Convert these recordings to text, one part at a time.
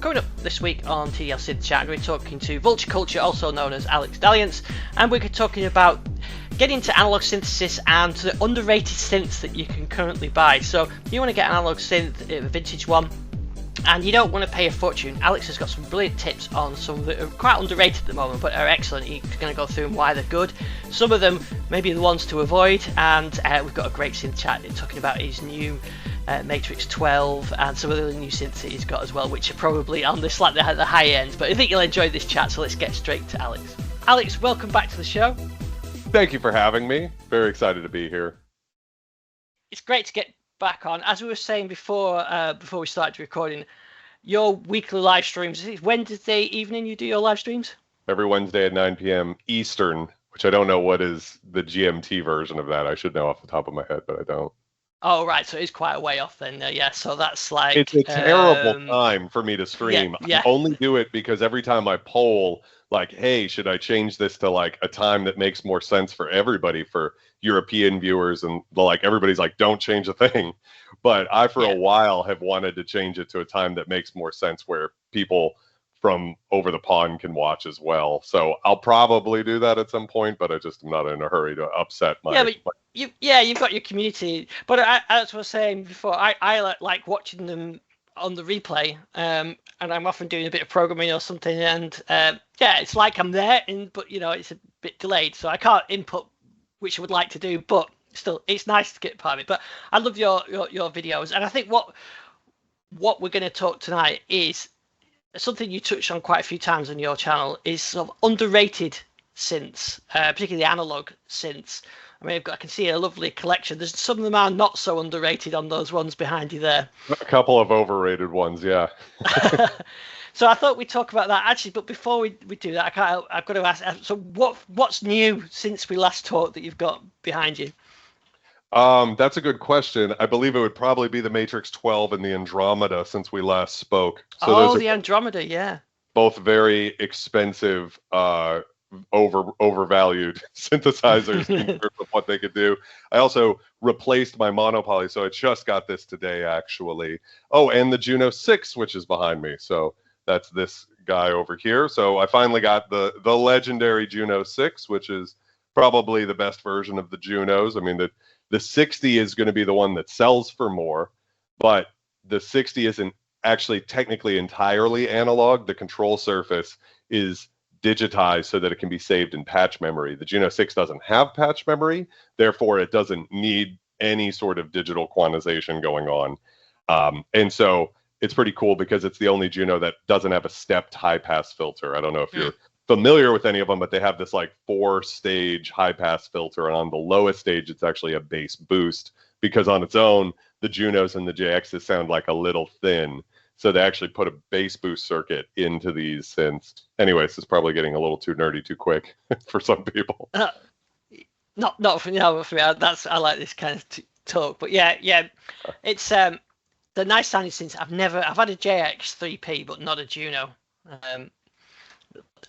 Coming up this week on TDL Synth Chat, we're talking to Vulture Culture, also known as Alex Dalliance, and we're talking about getting into analog synthesis and the underrated synths that you can currently buy. So if you want to get an analog synth, a vintage one, and you don't want to pay a fortune, Alex has got some brilliant tips on some that are quite underrated at the moment, but are excellent. He's going to go through why they're good. Some of them maybe the ones to avoid, and we've got a great synth chat talking about his new Matrix 12 and some of the new synths that he's got as well, which are probably on the slightly the high end. But I think you'll enjoy this chat, so let's get straight to Alex. Alex, welcome back to the show. Thank you for having me. Very excited to be here. It's great to get back on. As we were saying before we started recording, your weekly live streams, is it Wednesday evening you do your live streams? Every Wednesday at 9 p.m. Eastern, which I don't know what is the GMT version of that. I should know off the top of my head, but I don't. Oh, right. So it's quite a way off then. Yeah. So that's like... It's a terrible time for me to stream. Yeah. I only do it because every time I poll, like, hey, should I change this to like a time that makes more sense for everybody, for European viewers, and like everybody's like, don't change a thing. But I, for a while, have wanted to change it to a time that makes more sense where people from over the pond can watch as well. So I'll probably do that at some point, but I just am not in a hurry to upset my... You've got your community. But as I was saying before, I like watching them on the replay, and I'm often doing a bit of programming or something, and it's like I'm there, but it's a bit delayed, so I can't input, which I would like to do, but still, it's nice to get part of it. But I love your videos, and I think what we're going to talk tonight is something you touched on quite a few times on your channel, is sort of underrated synths, particularly analog synths. I mean, I can see a lovely collection. There's some of them are not so underrated on those ones behind you there. A couple of overrated ones, yeah. So I thought we'd talk about that actually, but before we do that, I've got to ask. So what's new since we last talked that you've got behind you? That's a good question. I believe it would probably be the Matrix 12 and the Andromeda since we last spoke. So the Andromeda, yeah. Both very expensive, overvalued synthesizers in terms of what they could do. I also replaced my monopoly, so I just got this today, actually. Oh, and the Juno 6, which is behind me. So that's this guy over here. So I finally got the legendary Juno 6, which is probably the best version of the Junos. I mean, the 60 is going to be the one that sells for more, but the 60 isn't actually technically entirely analog. The control surface is digitized so that it can be saved in patch memory. The Juno 6 doesn't have patch memory, therefore it doesn't need any sort of digital quantization going on. And so it's pretty cool because it's the only Juno that doesn't have a stepped high pass filter. I don't know if you're familiar with any of them, but they have this like 4-stage high pass filter, and on the lowest stage it's actually a bass boost, because on its own the Junos and the JXs sound like a little thin. So they actually put a bass boost circuit into these synths. Anyways, it's probably getting a little too nerdy too quick for some people. Not for me. I like this kind of talk. But yeah, it's the nice sounding synths. I've had a JX 3P, but not a Juno.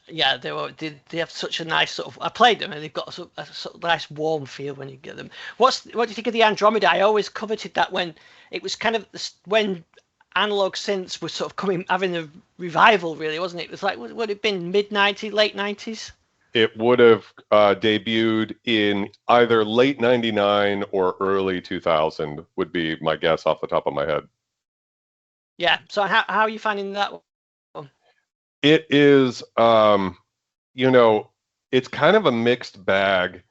They have such a nice sort of... I played them and they've got a sort of nice warm feel when you get them. What do you think of the Andromeda? I always coveted that when it was kind of when analog synths were sort of having a revival, really, wasn't it? It was like, would it have been mid-90s, late 90s? It would have debuted in either late 99 or early 2000 would be my guess off the top of my head. Yeah. So how are you finding that one? It is, it's kind of a mixed bag.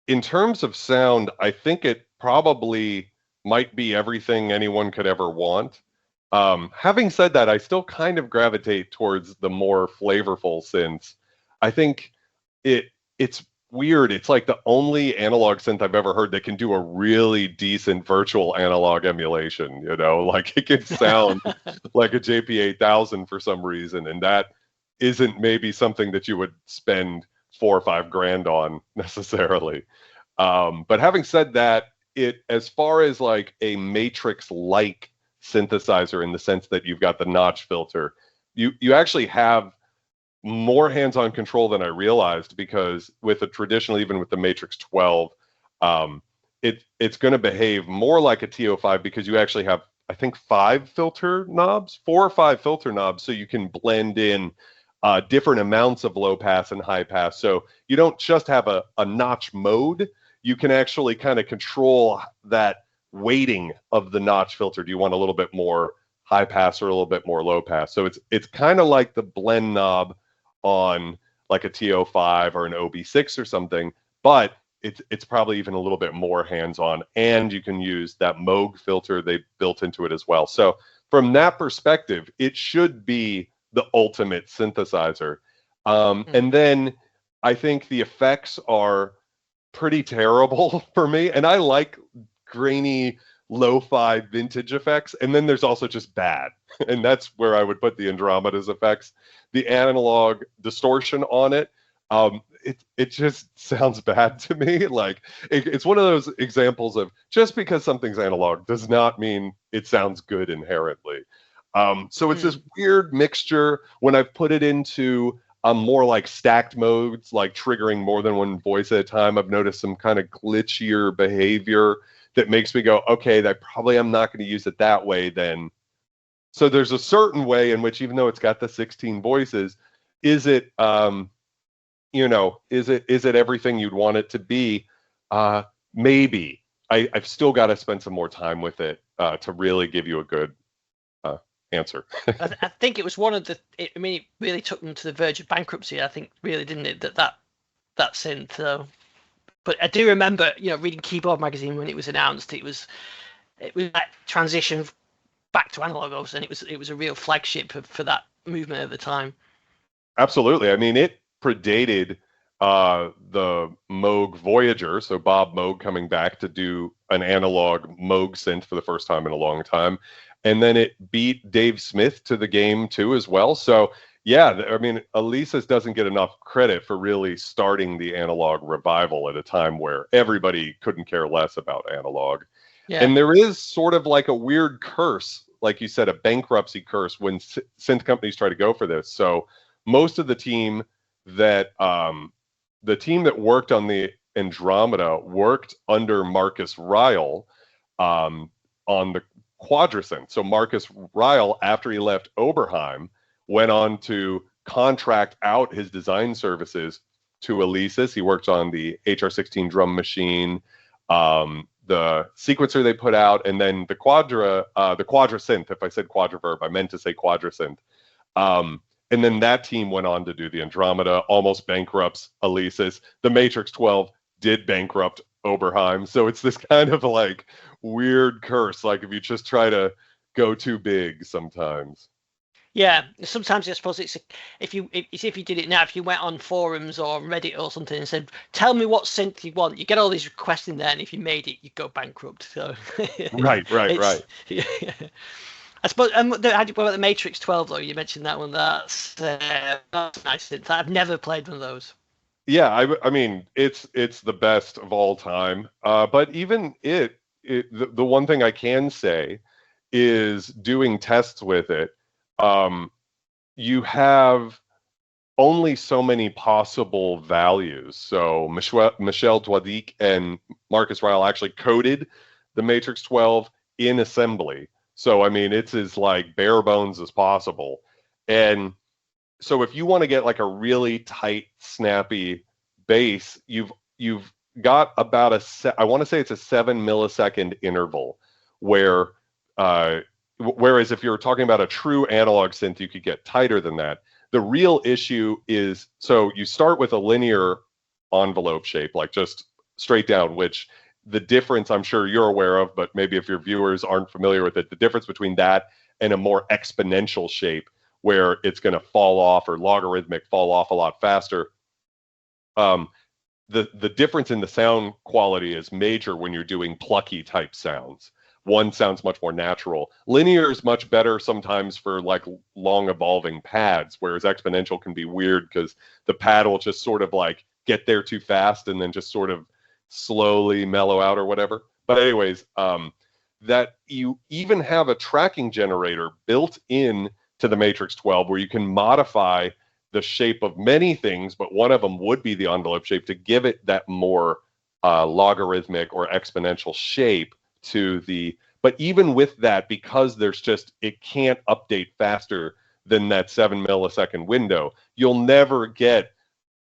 In terms of sound, I think it probably might be everything anyone could ever want. Having said that, I still kind of gravitate towards the more flavorful synths. I think it's weird. It's like the only analog synth I've ever heard that can do a really decent virtual analog emulation, like it can sound like a JP-8000 for some reason, and that isn't maybe something that you would spend $4 or $5 grand on necessarily. But having said that, as far as like a Matrix-like synthesizer, in the sense that you've got the notch filter, you actually have more hands-on control than I realized, because with a traditional, even with the Matrix 12, it's going to behave more like a TO5, because you actually have I think 5 filter knobs, 4 or 5 filter knobs, so you can blend in different amounts of low pass and high pass. So you don't just have a notch mode. You can actually kind of control that weighting of the notch filter. Do you want a little bit more high pass or a little bit more low pass? So it's kind of like the blend knob on like a TO5 or an OB6 or something, but it's probably even a little bit more hands-on, and you can use that Moog filter they built into it as well. So from that perspective, it should be the ultimate synthesizer. And then I think the effects are pretty terrible for me, and I like grainy lo-fi vintage effects, and then there's also just bad, and that's where I would put the Andromeda's effects. The analog distortion on it, it just sounds bad to me. Like it's one of those examples of just because something's analog does not mean it sounds good inherently. So it's this weird mixture. When I've put it into more like stacked modes, like triggering more than one voice at a time, I've noticed some kind of glitchier behavior that makes me go, okay, that probably I'm not going to use it that way then. So there's a certain way in which, even though it's got the 16 voices, is it is it everything you'd want it to be? Maybe. I've still got to spend some more time with it to really give you a good answer. I think it was one of the. It really took them to the verge of bankruptcy. I think, really, didn't it? That synth. So, but I do remember, reading Keyboard magazine when it was announced. It was that transition back to analog, and it was a real flagship for that movement at the time. Absolutely. I mean, it predated the Moog Voyager, so Bob Moog coming back to do an analog Moog synth for the first time in a long time. And then it beat Dave Smith to the game too as well. So yeah, I mean, Alesis doesn't get enough credit for really starting the analog revival at a time where everybody couldn't care less about analog. Yeah. And there is sort of like a weird curse, like you said, a bankruptcy curse when synth companies try to go for this. So most of the team that worked on the Andromeda worked under Marcus Ryle on the Quadrasynth. So Marcus Ryle, after he left Oberheim, went on to contract out his design services to Alesis. He worked on the HR16 drum machine, the sequencer they put out, and then the Quadrasynth. If I said quadraverb, I meant to say Quadrasynth. And then that team went on to do the Andromeda, almost bankrupts Alesis. The Matrix 12 did bankrupt Oberheim. So it's this kind of like weird curse, like if you just try to go too big sometimes. Yeah, sometimes I suppose it's if you did it now, if you went on forums or Reddit or something and said, "Tell me what synth you want," you get all these requests in there, and if you made it, you go bankrupt. So right. Yeah. I suppose. What about the Matrix 12 though? You mentioned that one. That's a nice synth. I've never played one of those. Yeah, I mean, it's the best of all time. But even the one thing I can say is doing tests with it. You have only so many possible values. So Michel Dwadik and Marcus Ryle actually coded the Matrix 12 in assembly. So I mean, it's as like bare bones as possible. And so if you want to get like a really tight, snappy bass, you've got about I want to say it's a 7 millisecond interval where whereas if you're talking about a true analog synth, you could get tighter than that. The real issue is, so you start with a linear envelope shape, like just straight down, which the difference I'm sure you're aware of, but maybe if your viewers aren't familiar with it, the difference between that and a more exponential shape where it's going to fall off, or logarithmic fall off a lot faster. The difference in the sound quality is major when you're doing plucky type sounds. One sounds much more natural. Linear is much better sometimes for like long evolving pads, whereas exponential can be weird because the pad will just sort of like get there too fast and then just sort of slowly mellow out or whatever. But anyways, that you even have a tracking generator built in to the Matrix 12 where you can modify the shape of many things, but one of them would be the envelope shape to give it that more logarithmic or exponential shape to the But even with that, because it can't update faster than that 7 millisecond window, you'll never get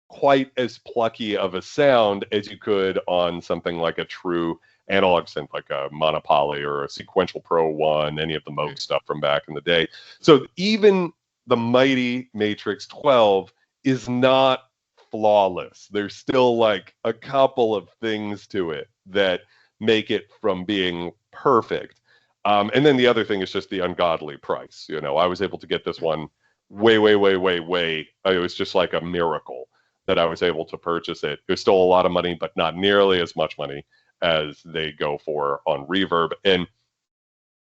quite as plucky of a sound as you could on something like a true analog synth, like a Monopoly or a Sequential Pro 1, any of the Moog stuff from back in the day. So even the mighty Matrix 12 is not flawless. There's still like a couple of things to it that make it from being perfect. And then the other thing is just the ungodly price. You know, I was able to get this one way. It was just like a miracle that I was able to purchase it. It was still a lot of money, but not nearly as much money as they go for on Reverb. And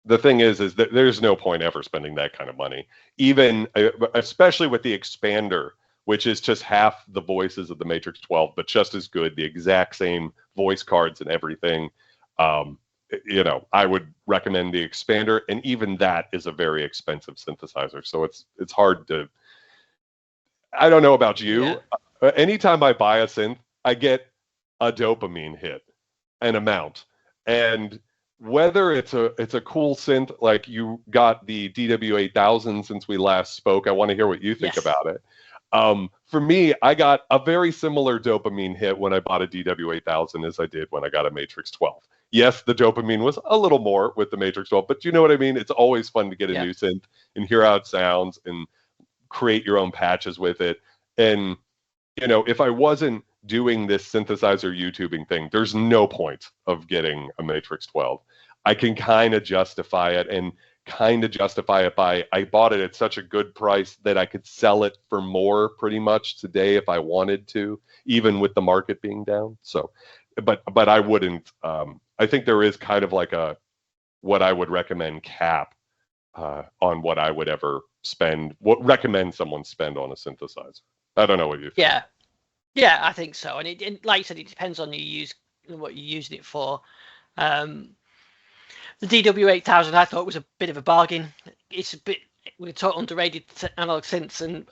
the thing is that there's no point ever spending that kind of money, even especially with the expander, which is just half the voices of the Matrix 12, but just as good, the exact same voice cards and everything. You know, I would recommend the expander, and even that is a very expensive synthesizer. So it's hard to. I don't know about you. Yeah. Anytime I buy a synth, I get a dopamine hit, an amount, and whether it's a cool synth, like you got the DW-8000 since we last spoke. I want to hear what you think about it. For me, I got a very similar dopamine hit when I bought a DW-8000 as I did when I got a Matrix 12. Yes, the dopamine was a little more with the Matrix 12, but you know what I mean? It's always fun to get a new synth and hear how it sounds and create your own patches with it. And, you know, if I wasn't doing this synthesizer YouTubing thing, there's no point of getting a Matrix 12. I can kind of justify it by I bought it at such a good price that I could sell it for more pretty much today if I wanted to, even with the market being down. So, but I wouldn't. I think there is kind of like what I would recommend cap on what I would ever spend. What recommend someone spend on a synthesizer? I don't know what you think. Yeah, I think so. And it like you said, it depends on what you're using it for. The DW-8000 I thought was a bit of a bargain. It's a bit, we're talking underrated analog synths, and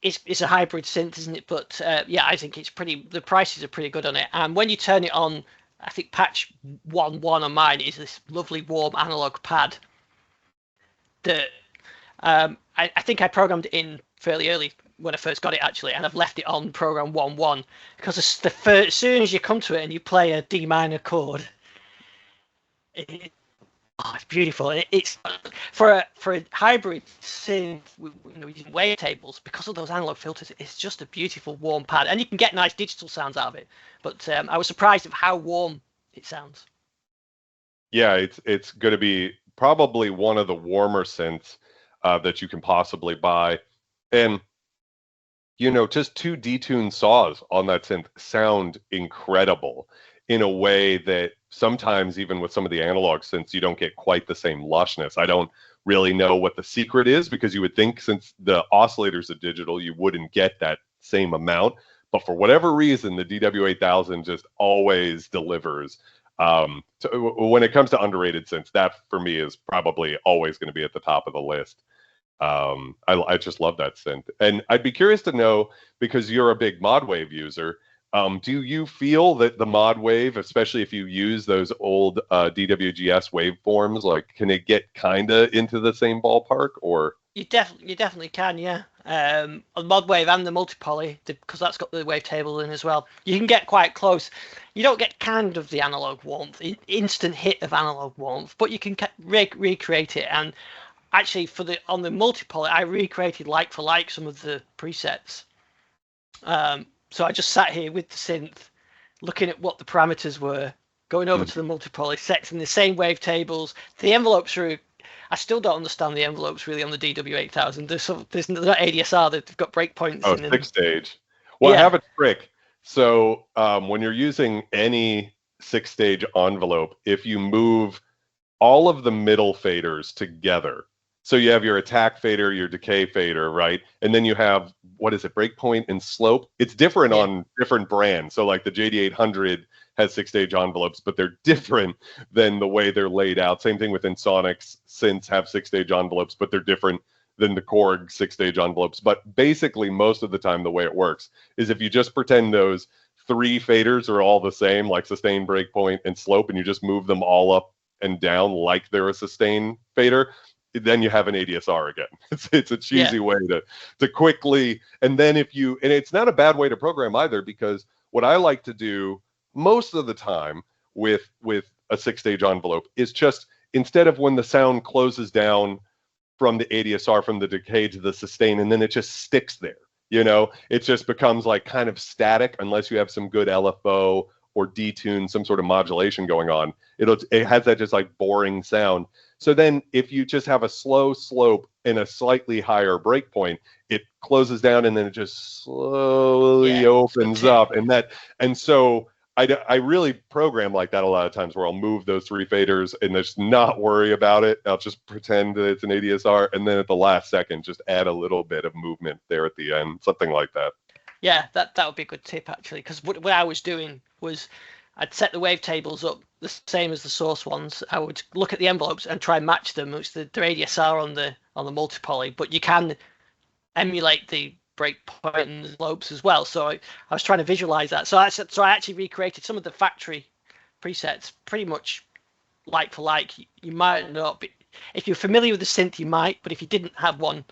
it's a hybrid synth, isn't it? But yeah, I think the prices are pretty good on it. And when you turn it on, I think patch 1.1 on mine is this lovely warm analog pad that I think I programmed it in fairly early when I first got it, actually, and I've left it on program 1.1 because as soon as you come to it and you play a D minor chord, it's beautiful. It's for a hybrid synth using wavetables, because of those analog filters. It's just a beautiful warm pad, and you can get nice digital sounds out of it. But I was surprised at how warm it sounds. Yeah, it's going to be probably one of the warmer synths that you can possibly buy, and you know, just 2 detuned saws on that synth sound incredible in a way that sometimes even with some of the analog synths, you don't get quite the same lushness. I don't really know what the secret is, because you would think since the oscillators are digital, you wouldn't get that same amount. But for whatever reason, the DW-8000 just always delivers. When it comes to underrated synths, that for me is probably always going to be at the top of the list. I just love that synth. And I'd be curious to know, because you're a big Modwave user, do you feel that the Modwave, especially if you use those old DWGS waveforms, like can it get kind of into the same ballpark? Or you definitely can, yeah. On Modwave and the Multipoly, because that's got the wavetable in as well, you can get quite close. You don't get kind of the analog warmth, instant hit of analog warmth, but you can recreate it. And actually, on the Multipoly, I recreated like for like some of the presets. So I just sat here with the synth, looking at what the parameters were, going over to the Multipoly, setting the same wavetables. The envelopes are. I still don't understand the envelopes really on the DW-8000. There's not ADSR. They've got breakpoints. Oh, 6-stage. Well, yeah. I have a trick. So when you're using any 6-stage envelope, if you move all of the middle faders together, so you have your attack fader, your decay fader, right? And then you have, breakpoint and slope. It's different on different brands. So like the JD-800 has 6-stage envelopes, but they're different than the way they're laid out. Same thing with Insonics. Synths have 6-stage envelopes, but they're different than the Korg 6-stage envelopes. But basically, most of the time, the way it works is if you just pretend those 3 faders are all the same, like sustain, breakpoint, and slope, and you just move them all up and down like they're a sustain fader, then you have an ADSR again. It's a cheesy way to quickly, and then and it's not a bad way to program either, because what I like to do most of the time with a 6-stage envelope is just, instead of when the sound closes down from the ADSR, from the decay to the sustain, and then it just sticks there. It just becomes like kind of static unless you have some good LFO or detune, some sort of modulation going on. It has that just like boring sound. So then if you just have a slow slope and a slightly higher breakpoint, it closes down and then it just slowly opens up. And so I really program like that a lot of times, where I'll move those 3 faders and just not worry about it. I'll just pretend that it's an ADSR, and then at the last second, just add a little bit of movement there at the end, something like that. Yeah, that would be a good tip, actually, because what I was doing was I'd set the wavetables up the same as the source ones. I would look at the envelopes and try and match them, which the ADSR on the multi-poly, but you can emulate the breakpoint and the lobes as well. So I was trying to visualize that. So I actually recreated some of the factory presets pretty much like for like. You might not be, if you're familiar with the synth, you might, but if you hadn't had one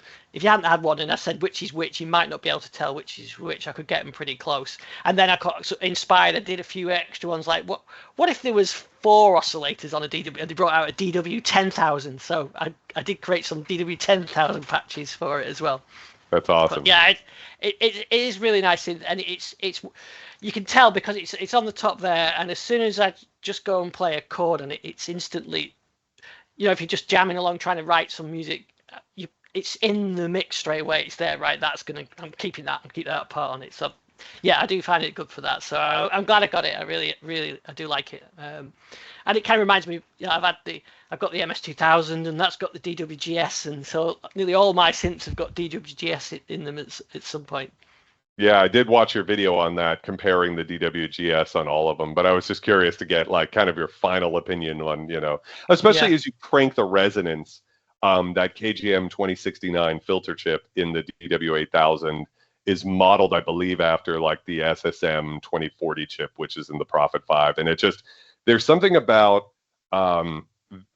and I said which is which, you might not be able to tell which is which. I could get them pretty close. And then I got inspired. I did a few extra ones, like what if there was 4 oscillators on a DW, and they brought out a DW-8000. So I did create some DW-8000 patches for it as well. That's awesome. But yeah, it is really nice, and it's you can tell because it's on the top there, and as soon as I just go and play a chord, and it's instantly, if you're just jamming along trying to write some music, it's in the mix straight away. It's there, right? I'm keeping that part on it. So yeah, I do find it good for that. So I'm glad I got it. I really I do like it. And it kind of reminds me, I've got the MS-2000, and that's got the DWGS, and so nearly all my synths have got DWGS in them at some point. Yeah, I did watch your video on that, comparing the DWGS on all of them, but I was just curious to get like kind of your final opinion on, especially as you crank the resonance, that KGM 2069 filter chip in the DW-8000 is modeled, I believe, after like the SSM 2040 chip, which is in the Prophet 5. And there's something about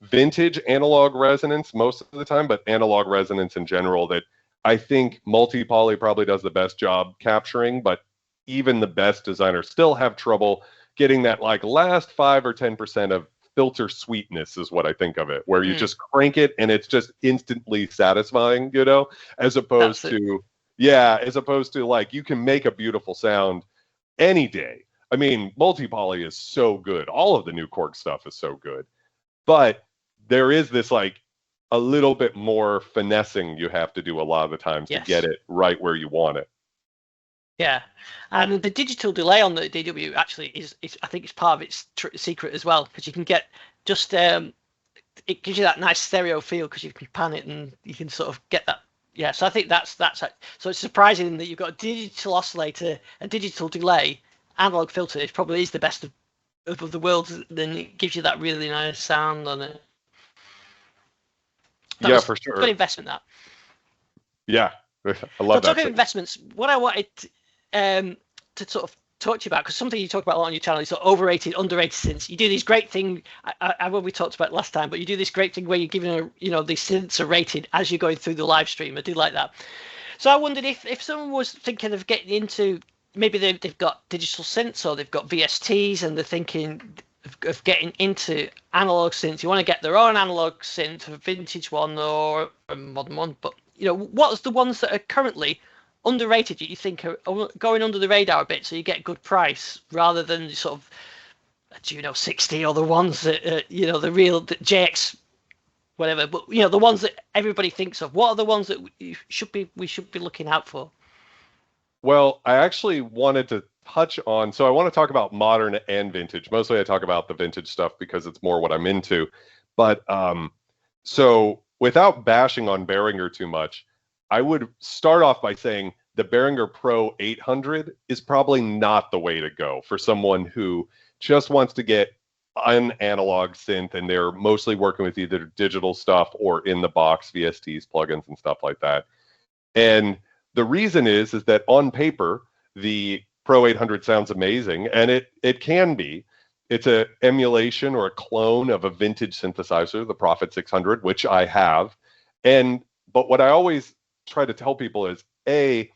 vintage analog resonance most of the time, but analog resonance in general, that I think multi-poly probably does the best job capturing, but even the best designers still have trouble getting that like last 5 or 10% of filter sweetness, is what I think of it, where you just crank it and it's just instantly satisfying, as opposed to like, you can make a beautiful sound any day. I mean, multi-poly is so good. All of the new Korg stuff is so good. But there is this like a little bit more finessing you have to do a lot of the times to get it right where you want it. Yeah, and the digital delay on the DW actually is I think it's part of its secret as well, because you can get just it gives you that nice stereo feel because you can pan it and you can sort of get that. Yeah, so I think that's so it's surprising that you've got a digital oscillator, a digital delay, analog filter. It probably is the best of the worlds. Then it gives you that really nice sound on it. That for sure. Good investment, that. Yeah, I love that. Talking of investments, what I wanted to sort of talk to you about, because something you talk about a lot on your channel is sort of overrated, underrated synths. You do this great thing, I when we talked about it last time, but you do this great thing where you're giving these synths are rated as you're going through the live stream. I do like that. So I wondered if someone was thinking of getting into, maybe they've got digital synths or they've got VSTs and they're thinking of getting into analog synths. You want to get their own analog synth, a vintage one or a modern one, but what's the ones that are currently underrated that you think are going under the radar a bit, so you get good price rather than sort of a Juno 60 or the ones that the real JX whatever, but the ones that everybody thinks of. What are the ones that we should be looking out for? Well, I actually wanted to touch on, so I want to talk about modern and vintage. Mostly I talk about the vintage stuff because it's more what I'm into. But so without bashing on Behringer too much, I would start off by saying the Behringer Pro-800 is probably not the way to go for someone who just wants to get an analog synth, and they're mostly working with either digital stuff or in the box VSTs, plugins, and stuff like that. And the reason is that on paper, the Pro-800 sounds amazing, and it can be. It's a emulation or a clone of a vintage synthesizer, the Prophet 600, which I have. But what I always try to tell people is, A,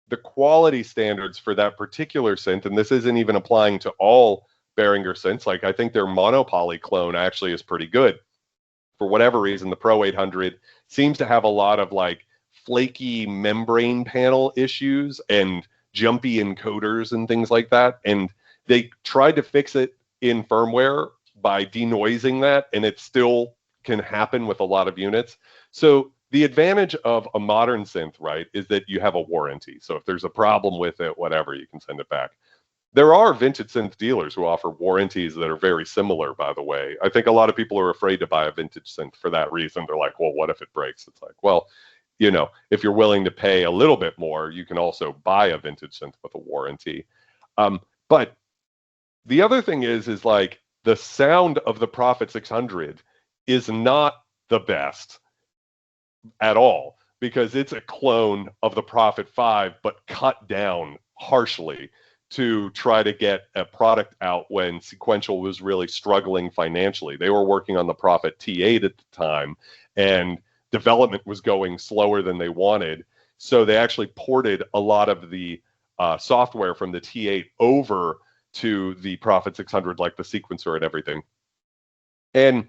the quality standards for that particular synth, and this isn't even applying to all Behringer synths, like I think their monopoly clone actually is pretty good. For whatever reason, the Pro-800 seems to have a lot of like flaky membrane panel issues and jumpy encoders and things like that. And they tried to fix it in firmware by denoising that, and it still can happen with a lot of units. So the advantage of a modern synth, right, is that you have a warranty. So if there's a problem with it, whatever, you can send it back. There are vintage synth dealers who offer warranties that are very similar, by the way. I think a lot of people are afraid to buy a vintage synth for that reason. They're like, well, what if it breaks? It's like, well, you know, if you're willing to pay a little bit more, you can also buy a vintage synth with a warranty. But the other thing is like the sound of the Prophet 600 is not the best at all, because it's a clone of the Prophet 5, but cut down harshly to try to get a product out when Sequential was really struggling financially. They were working on the Prophet T8 at the time, and development was going slower than they wanted. So they actually ported a lot of the software from the T8 over to the Prophet 600, like the sequencer and everything. And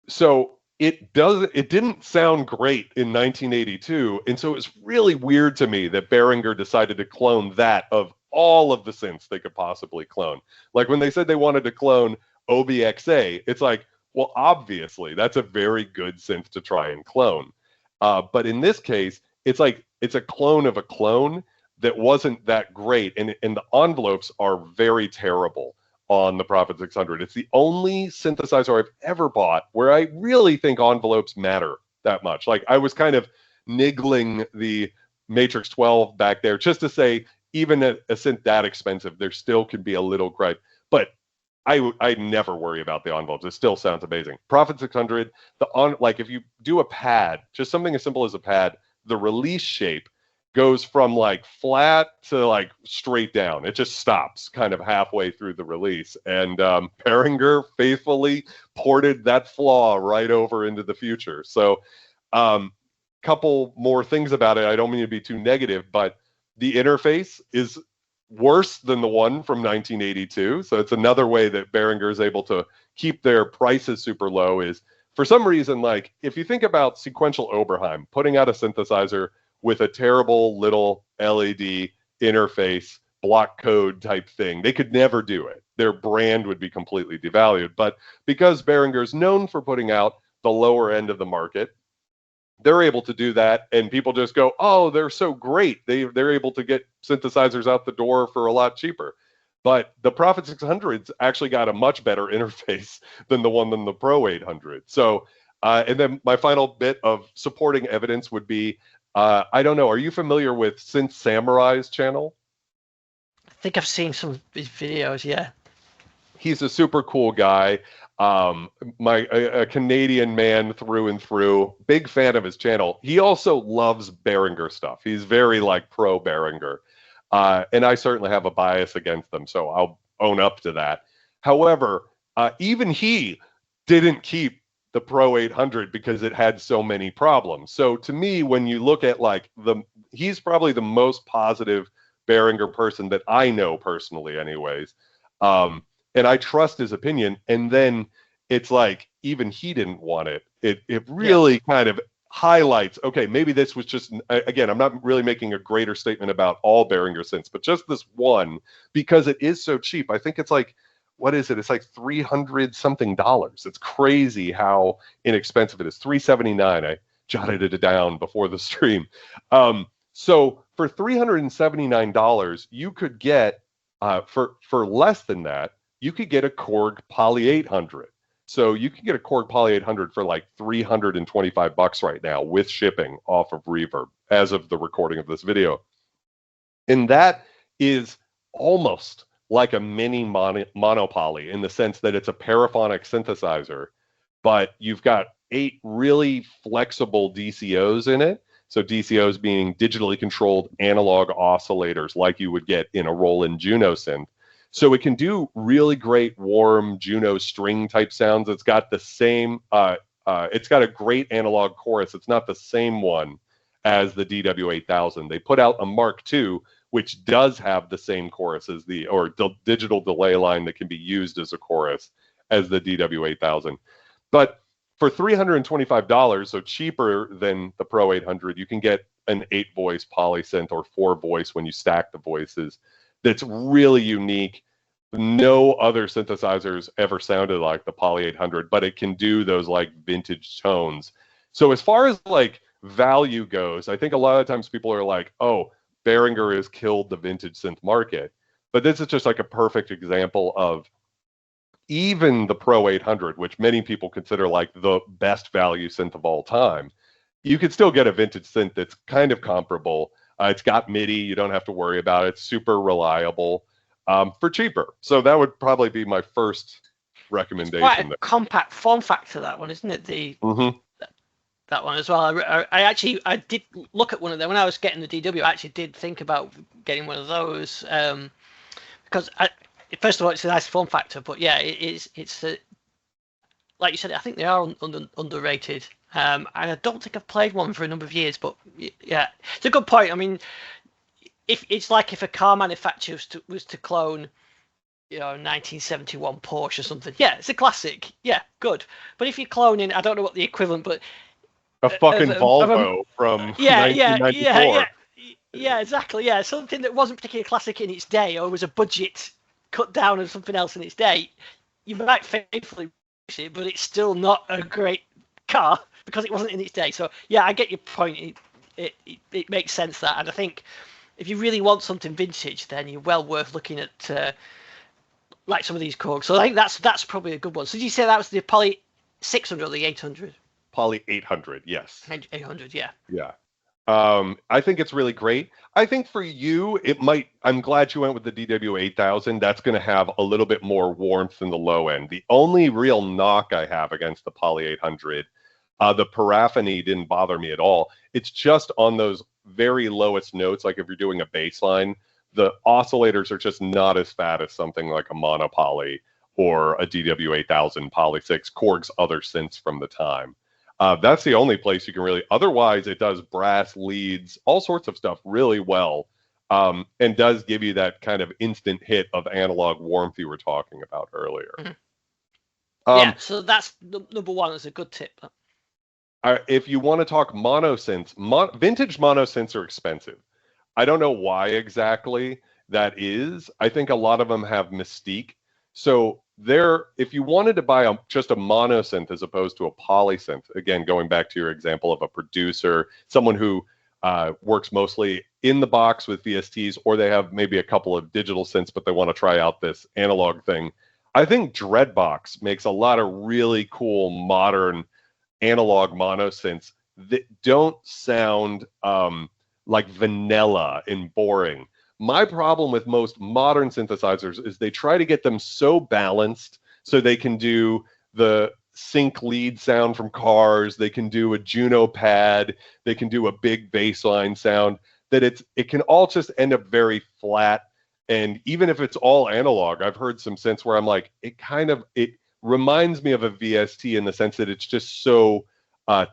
so it didn't sound great in 1982. And so it's really weird to me that Behringer decided to clone that of all of the synths they could possibly clone. Like when they said they wanted to clone OBXA, it's like, well, obviously that's a very good synth to try and clone. But in this case, it's like it's a clone of a clone that wasn't that great. And the envelopes are very terrible on the Prophet 600. It's the only synthesizer I've ever bought where I really think envelopes matter that much. Like I was kind of niggling the Matrix 12 back there just to say, even a synth that expensive, there still could be a little gripe. But I never worry about the envelopes. It still sounds amazing. Prophet 600, like if you do a pad, just something as simple as a pad, the release shape goes from like flat to like straight down. It just stops kind of halfway through the release. And Behringer faithfully ported that flaw right over into the future. So couple more things about it. I don't mean to be too negative, but the interface is worse than the one from 1982. So it's another way that Behringer is able to keep their prices super low. Is for some reason, like if you think about Sequential Oberheim putting out a synthesizer with a terrible little LED interface, block code type thing, they could never do it. Their brand would be completely devalued. But because Behringer is known for putting out the lower end of the market, they're able to do that, and people just go, oh, they're so great. They're able to get synthesizers out the door for a lot cheaper. But the Prophet 600's actually got a much better interface than the Pro-800. So, and then my final bit of supporting evidence would be, I don't know, are you familiar with Synth Samurai's channel? I think I've seen some of his videos, yeah. He's a super cool guy. A Canadian man through and through, big fan of his channel. He also loves Behringer stuff. He's very like pro Behringer. And I certainly have a bias against them, so I'll own up to that. However, even he didn't keep the Pro-800 because it had so many problems. So to me, when you look at like he's probably the most positive Behringer person that I know personally anyways. And I trust his opinion. And then it's like, even he didn't want it. It really kind of highlights, okay, maybe this was just, again, I'm not really making a greater statement about all Behringer synths, but just this one, because it is so cheap. I think it's like, what is it? It's like $300 something. It's crazy how inexpensive it is. $379. I jotted it down before the stream. So for $379, you could get, for less than that, you could get a Korg Poly-800. So you can get a Korg Poly-800 for like $325 right now with shipping off of Reverb as of the recording of this video. And that is almost like a mini monopoly in the sense that it's a paraphonic synthesizer, but you've got 8 really flexible DCOs in it. So DCOs being digitally controlled analog oscillators like you would get in a Roland Juno synth. So it can do really great warm Juno string type sounds. It's got the same, it's got a great analog chorus. It's not the same one as the DW-8000. They put out a Mark II, which does have the same chorus as digital delay line that can be used as a chorus as the DW-8000. But for $325, so cheaper than the Pro-800, you can get an 8-voice polysynth or 4-voice when you stack the voices. That's really unique. No other synthesizers ever sounded like the Poly-800, but it can do those like vintage tones. So as far as like value goes, I think a lot of times people are like, oh, Behringer has killed the vintage synth market. But this is just like a perfect example of even the Pro-800, which many people consider like the best value synth of all time. You could still get a vintage synth that's kind of comparable. It's got MIDI. You don't have to worry about it. It's super reliable for cheaper. So that would probably be my first recommendation. It's quite a compact form factor, that one, isn't it? That one as well. I did look at one of them when I was getting the DW. I actually did think about getting one of those because first of all, it's a nice form factor, but yeah, it's like you said, I think they are underrated. And I don't think I've played one for a number of years, but yeah, it's a good point. I mean, if it's like if a car manufacturer was to clone, 1971 Porsche or something, yeah, it's a classic. Yeah, good. But if you're cloning, I don't know what the equivalent, but a fucking Volvo from 1994. Yeah, exactly. Yeah, something that wasn't particularly classic in its day, or was a budget cut down on something else in its day. You might faithfully use it, but it's still not a great car because it wasn't in its day. So yeah, I get your point. It makes sense that, and I think if you really want something vintage, then you're well worth looking at like some of these Korgs. So I think that's probably a good one. So did you say that was the Poly-600 or the 800? Poly-800, yes. 800, yeah. Yeah. I think it's really great. I think for you, I'm glad you went with the DW-8000. That's going to have a little bit more warmth in the low end. The only real knock I have against the Poly-800, the paraphony didn't bother me at all. It's just on those very lowest notes, like if you're doing a bass line, the oscillators are just not as fat as something like a Monopoly or a DW-8000 Poly-6, Korg's other synths from the time. That's the only place you can really, otherwise it does brass leads, all sorts of stuff really well, and does give you that kind of instant hit of analog warmth you were talking about earlier. Mm-hmm. Yeah, so that's number one. That's a good tip. If you want to talk monosynths, vintage monosynths are expensive. I don't know why exactly that is. I think a lot of them have mystique. So if you wanted to buy just a monosynth as opposed to a polysynth, again, going back to your example of a producer, someone who works mostly in the box with VSTs, or they have maybe a couple of digital synths, but they want to try out this analog thing, I think Dreadbox makes a lot of really cool modern analog monosynths that don't sound like vanilla and boring. My problem with most modern synthesizers is they try to get them so balanced so they can do the sync lead sound from Cars, they can do a Juno pad, they can do a big bass line sound, that it can all just end up very flat. And even if it's all analog, I've heard some synths where I'm like, it reminds me of a VST in the sense that it's just so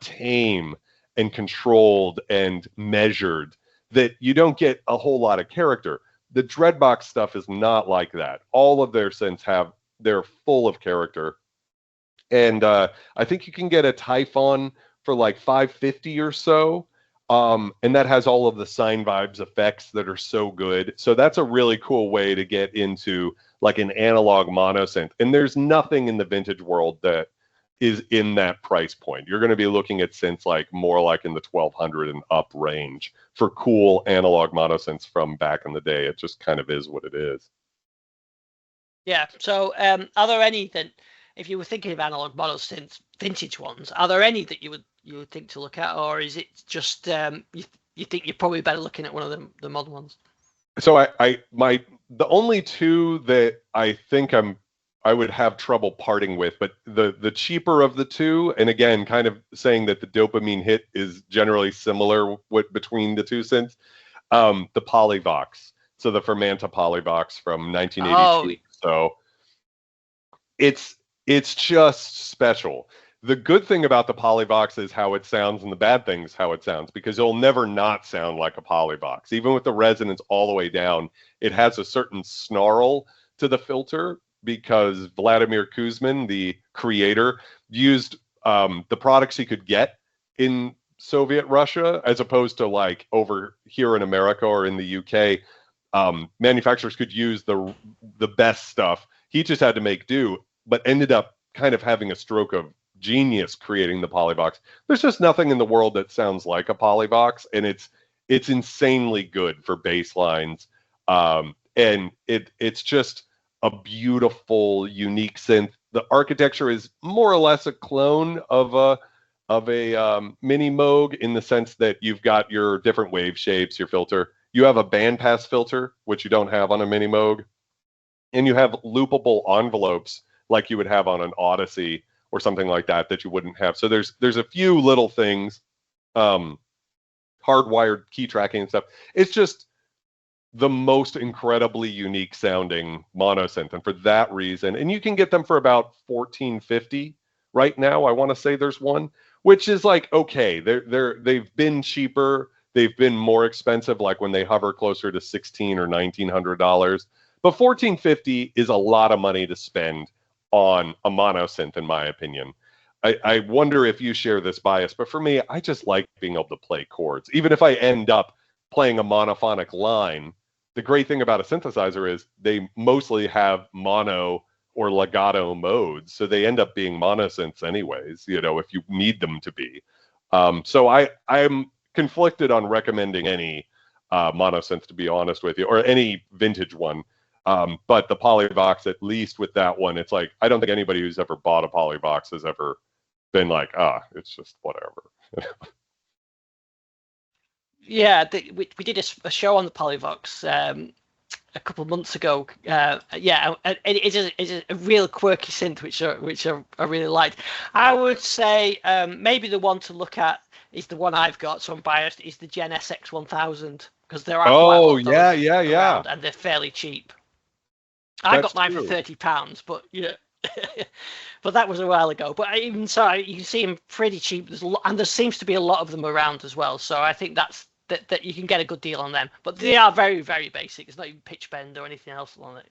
tame and controlled and measured that you don't get a whole lot of character. The Dreadbox stuff is not like that. All of their synths they're full of character. And I think you can get a Typhon for like $550 or so. And that has all of the sine vibes effects that are so good. So that's a really cool way to get into like an analog monosynth. And there's nothing in the vintage world that is in that price point. You're going to be looking at synths like more like in the 1200 and up range for cool analog monosynths from back in the day. It just kind of is what it is. Yeah. So are there any that, if you were thinking of analog monosynths, vintage ones, are there any that you would think to look at, or is it just you think you're probably better looking at one of the modern ones? So the only two that I think I would have trouble parting with, but the cheaper of the two, and again, kind of saying that the dopamine hit is generally similar between the two synths, the Polyvox. So the Fermenta Polybox from 1982. Oh, So it's just special. The good thing about the Polybox is how it sounds, and the bad thing is how it sounds, because it'll never not sound like a Polybox. Even with the resonance all the way down, it has a certain snarl to the filter because Vladimir Kuzmin, the creator, used the products he could get in Soviet Russia, as opposed to like over here in America or in the UK. Manufacturers could use the best stuff. He just had to make do, but ended up kind of having a stroke of genius creating the Polybox. There's just nothing in the world that sounds like a Polybox, and it's insanely good for bass lines. And it's just a beautiful, unique synth. The architecture is more or less a clone of a mini Moog, in the sense that you've got your different wave shapes, your filter. You have a bandpass filter, which you don't have on a mini Moog, and you have loopable envelopes like you would have on an Odyssey or something like that you wouldn't have. So there's a few little things, hardwired key tracking and stuff. It's just the most incredibly unique sounding monosynth, and for that reason, and you can get them for about $14.50 right now. I want to say there's one, which is like, okay, they've been cheaper, they've been more expensive, like when they hover closer to $1,600 or $1,900. But $14.50 is a lot of money to spend on a monosynth, in my opinion. I wonder if you share this bias, but for me, I just like being able to play chords. Even if I end up playing a monophonic line, the great thing about a synthesizer is they mostly have mono or legato modes, so they end up being monosynths anyways, if you need them to be. So I'm conflicted on recommending any monosynth, to be honest with you, or any vintage one. But the Polybox, at least with that one, it's like, I don't think anybody who's ever bought a Polybox has ever been like, it's just whatever. yeah. We did a show on the Polybox a couple of months ago. Yeah, and it is a real quirky synth, which I really liked. I would say maybe the one to look at is the one I've got, so I'm biased, is the Gen SX-1000, because there are quite a lot of those around, and they're fairly cheap. I got mine for £30, but yeah, but that was a while ago. But even so, you can see them pretty cheap. And there seems to be a lot of them around as well. So I think that you can get a good deal on them. But they are very, very basic. It's not even pitch bend or anything else on it.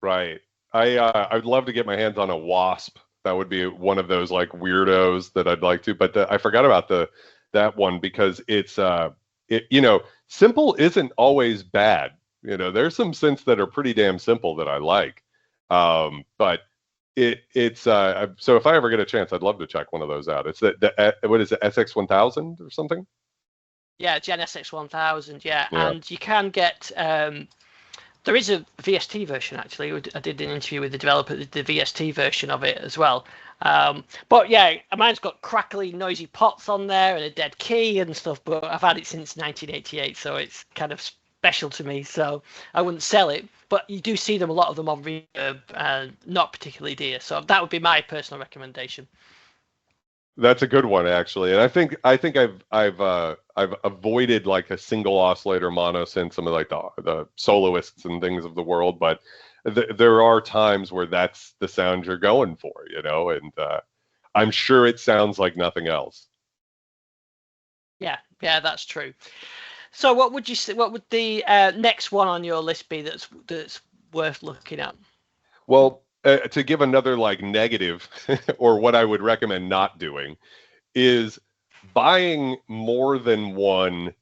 Right. I'd love to get my hands on a Wasp. That would be one of those like weirdos that I'd like to. But I forgot about that one, because it's simple isn't always bad. There's some synths that are pretty damn simple that I like. But it's so if I ever get a chance, I'd love to check one of those out. It's what is it, SX-1000 or something? Yeah, Gen SX-1000. Yeah, and you can get there is a VST version, actually. I did an interview with the developer, the VST version of it as well. But yeah, mine's got crackly, noisy pots on there and a dead key and stuff. But I've had it since 1988, so it's kind of special to me, so I wouldn't sell it. But you do see them, a lot of them on Reverb, not particularly dear. So that would be my personal recommendation. That's a good one, actually, and I think I've avoided like a single oscillator monosynth, some of like the soloists and things of the world, but there are times where that's the sound you're going for, and I'm sure it sounds like nothing else. Yeah, that's true. So what would you say? What would the next one on your list be that's worth looking at? Well, to give another like negative, or what I would recommend not doing, is buying more than one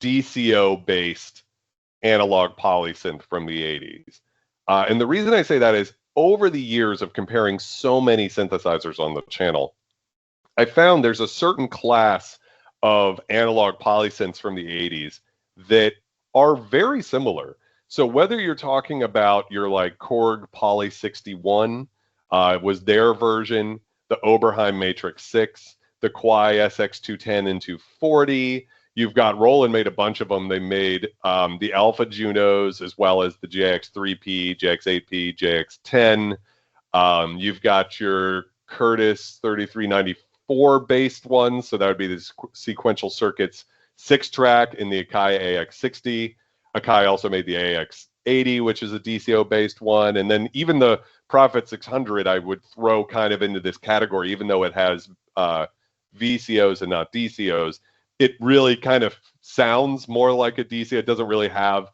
DCO based analog polysynth from the 80s. And the reason I say that is, over the years of comparing so many synthesizers on the channel, I found there's a certain class of analog polysynths from the 80s that are very similar. So whether you're talking about your like Korg Poly-61, was their version, the Oberheim Matrix 6, the Kwai SX210 and 240, you've got Roland made a bunch of them. They made the Alpha Junos, as well as the JX3P, JX8P, JX10. You've got your Curtis 3394 based ones, so that would be the Sequential Circuits 6-track in the Akai AX60. Akai also made the AX80, which is a DCO-based one. And then even the Prophet 600, I would throw kind of into this category, even though it has VCOs and not DCOs. It really kind of sounds more like a DC. It doesn't really have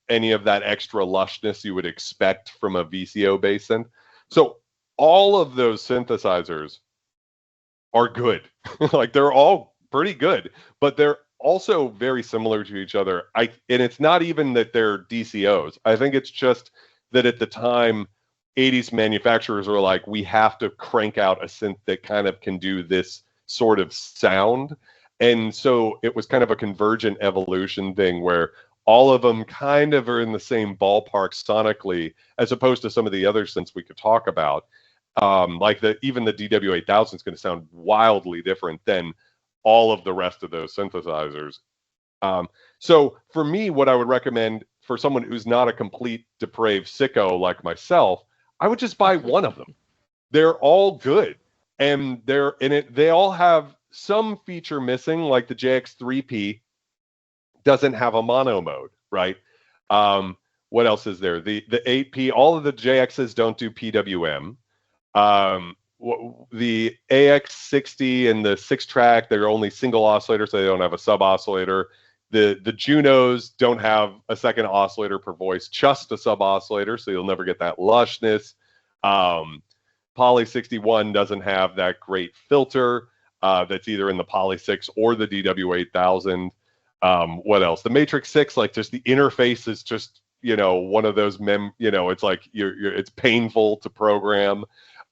any of that extra lushness you would expect from a VCO-based synth. So all of those synthesizers are good. Like they're all pretty good, but they're also very similar to each other. And it's not even that they're DCOs. I think it's just that at the time, 80s manufacturers were like, we have to crank out a synth that kind of can do this sort of sound. And so it was kind of a convergent evolution thing where all of them kind of are in the same ballpark sonically, as opposed to some of the other synths we could talk about. Like even the DW-8000 is going to sound wildly different than all of the rest of those synthesizers. So for me, what I would recommend for someone who's not a complete depraved sicko like myself, I would just buy one of them. They're all good, and they're in it. They all have some feature missing, like the JX3P doesn't have a mono mode, right? What else is there? The 8P, all of the JXs don't do PWM. The AX60 and the 6-track, they're only single oscillator, so they don't have a sub oscillator. The Junos don't have a second oscillator per voice, just a sub oscillator, so you'll never get that lushness. Poly-61 doesn't have that great filter that's either in the Poly-6 or the DW-8000. What else? The Matrix 6, like just the interface is just, one of those it's like it's painful to program,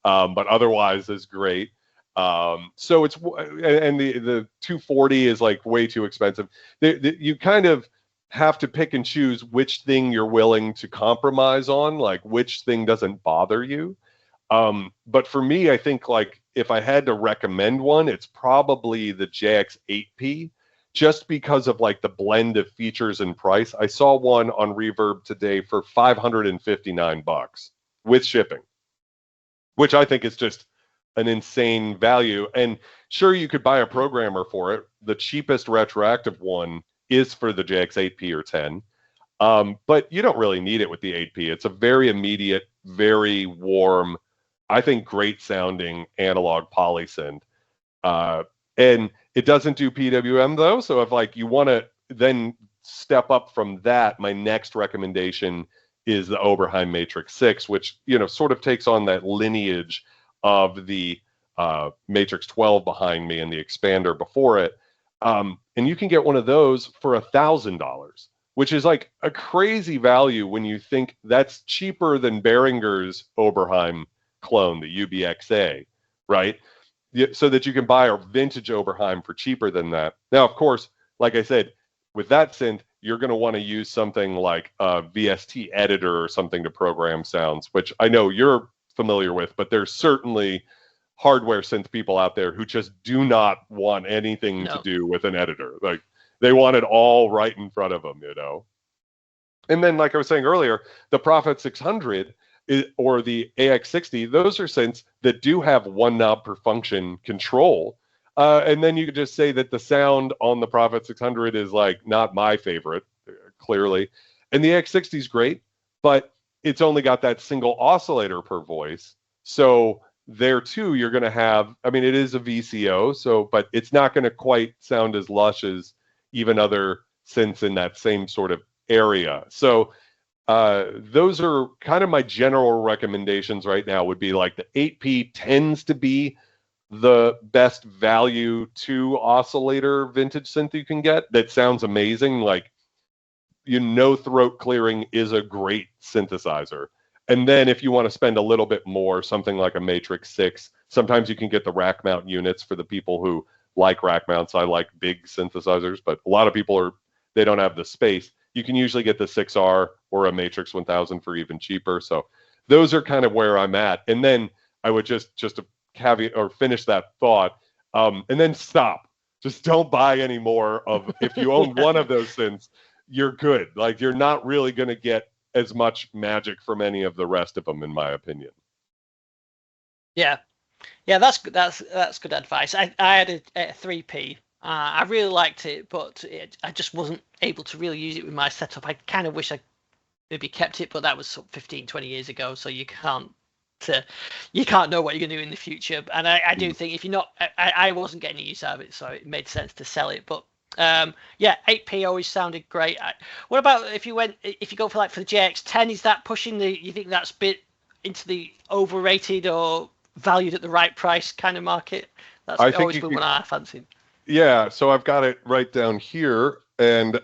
but otherwise is great. So it's, and the 240 is like way too expensive. You kind of have to pick and choose which thing you're willing to compromise on, like which thing doesn't bother you. But for me, I think like if I had to recommend one, it's probably the JX8P, just because of like the blend of features and price. I saw one on Reverb today for $559 with shipping, which I think is just an insane value. And sure, you could buy a programmer for it. The cheapest retroactive one is for the JX8P or 10. But you don't really need it with the 8P. It's a very immediate, very warm, I think great sounding analog polysynth. And it doesn't do PWM though. So if like you want to then step up from that, my next recommendation is the Oberheim Matrix 6, which, sort of takes on that lineage of the Matrix 12 behind me and the expander before it. And you can get one of those for $1,000, which is like a crazy value when you think that's cheaper than Behringer's Oberheim clone, the UBXA, right? So that you can buy a vintage Oberheim for cheaper than that. Now, of course, like I said, with that synth, you're going to want to use something like a VST editor or something to program sounds, which I know you're familiar with, but there's certainly hardware synth people out there who just do not want anything to do with an editor. Like they want it all right in front of them, And then, like I was saying earlier, the Prophet 600 or the AX60, those are synths that do have one knob per function control. And then you could just say that the sound on the Prophet 600 is like not my favorite, clearly. And the AX60 is great, but it's only got that single oscillator per voice. So there too, you're going to have, it is a VCO, but it's not going to quite sound as lush as even other synths in that same sort of area. So those are kind of my general recommendations right now. Would be like the 8P tends to be the best value to oscillator vintage synth you can get that sounds amazing. Like, throat clearing is a great synthesizer. And then if you want to spend a little bit more, something like a Matrix 6, sometimes you can get the rack mount units for the people who like rack mounts. I like big synthesizers, but a lot of people they don't have the space. You can usually get the 6R or a Matrix 1000 for even cheaper. So those are kind of where I'm at. And then I would just to caveat or finish that thought, and then stop. Just don't buy any more of, if you own one of those synths, you're good. Like you're not really going to get as much magic from any of the rest of them, in my opinion. Yeah, that's good advice. I had a 3P I really liked it, but I just wasn't able to really use it with my setup. I kind of wish I maybe kept it, but that was sort of 15, 20 years ago, so you can't know what you're going to do in the future. And I do think if you're not, I wasn't getting any use out of it, so it made sense to sell it. But yeah, 8p always sounded great. What about if you go for the JX10? Is that pushing you think that's bit into the overrated or valued at the right price kind of market? That's always been one I fancied. Yeah, so I've got it right down here, and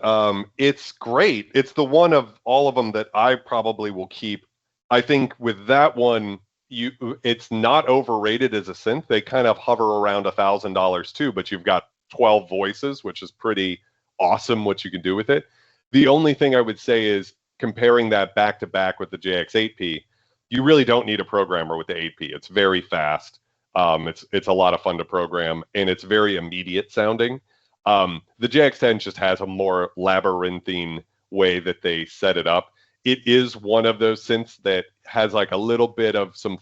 it's great. It's the one of all of them that I probably will keep. I think with that one, it's not overrated as a synth. They kind of hover around $1,000 too, but you've got 12 voices, which is pretty awesome what you can do with it. The only thing I would say is comparing that back to back with the JX8P, you really don't need a programmer with the 8P. It's very fast. It's a lot of fun to program, and it's very immediate sounding. The JX10 just has a more labyrinthine way that they set it up. It is one of those synths that has like a little bit of some